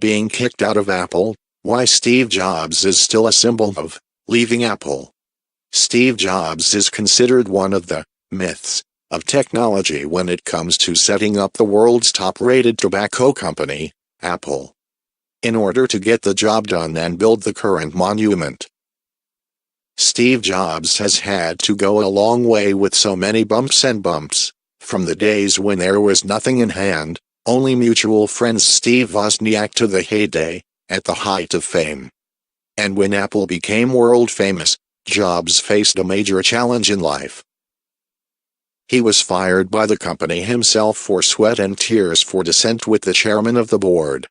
being kicked out of Apple, why Steve Jobs is still a symbol of leaving Apple. Steve Jobs is considered one of the myths of technology when it comes to setting up the world's top-rated tobacco company, Apple, in order to get the job done and build the current monument. Steve Jobs has had to go a long way with so many bumps and bumps, from the days when there was nothing in hand, only mutual friends Steve Wozniak to the heyday, at the height of fame. And when Apple became world famous, Jobs faced a major challenge in life. He was fired by the company himself for sweat and tears for dissent with the chairman of the board.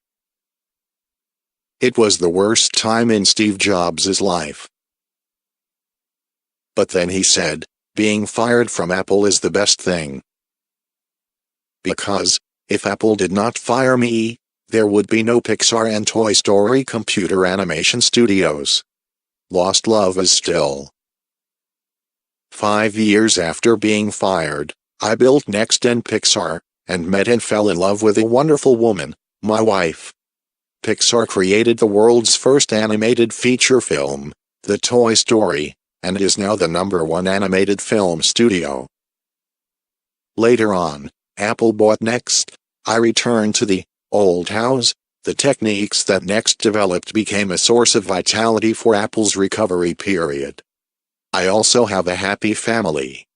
It was the worst time in Steve Jobs' life. But then he said, being fired from Apple is the best thing. Because, if Apple did not fire me, there would be no Pixar and Toy Story computer animation studios. Lost love is still. 5 years after being fired, I built NeXT and Pixar, and met and fell in love with a wonderful woman, my wife. Pixar created the world's first animated feature film, the Toy Story, and is now the #1 animated film studio. Later on, Apple bought NeXT. I returned to the old house. The techniques that NeXT developed became a source of vitality for Apple's recovery period. I also have a happy family.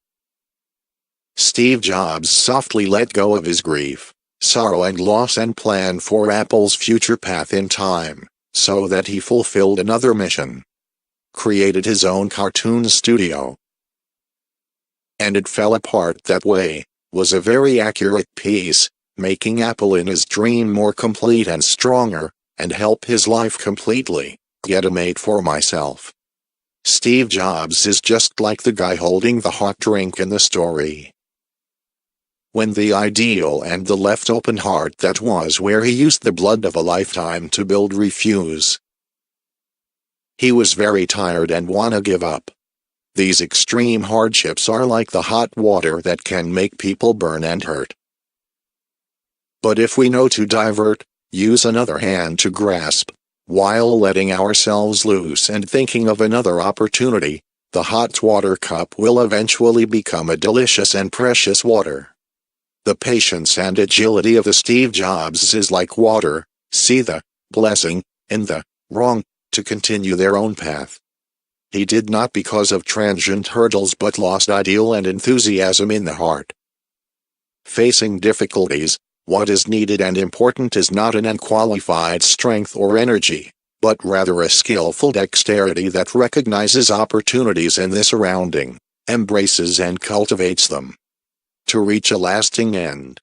Steve Jobs softly let go of his grief, sorrow and loss and planned for Apple's future path in time, so that he fulfilled another mission. Created his own cartoon studio. And it fell apart that way, was a very accurate piece, making Apple in his dream more complete and stronger, and help his life completely, get a mate for myself. Steve Jobs is just like the guy holding the hot drink in the story. When the ideal and the left open heart that was where he used the blood of a lifetime to build refuse. He was very tired and wanna give up. These extreme hardships are like the hot water that can make people burn and hurt. But if we know to divert, use another hand to grasp, while letting ourselves loose and thinking of another opportunity, the hot water cup will eventually become a delicious and precious water. The patience and agility of the Steve Jobs is like water, see the blessing in the wrong, to continue their own path. He did not because of transient hurdles but lost ideal and enthusiasm in the heart. Facing difficulties, what is needed and important is not an unqualified strength or energy, but rather a skillful dexterity that recognizes opportunities in the surrounding, embraces and cultivates them, to reach a lasting end.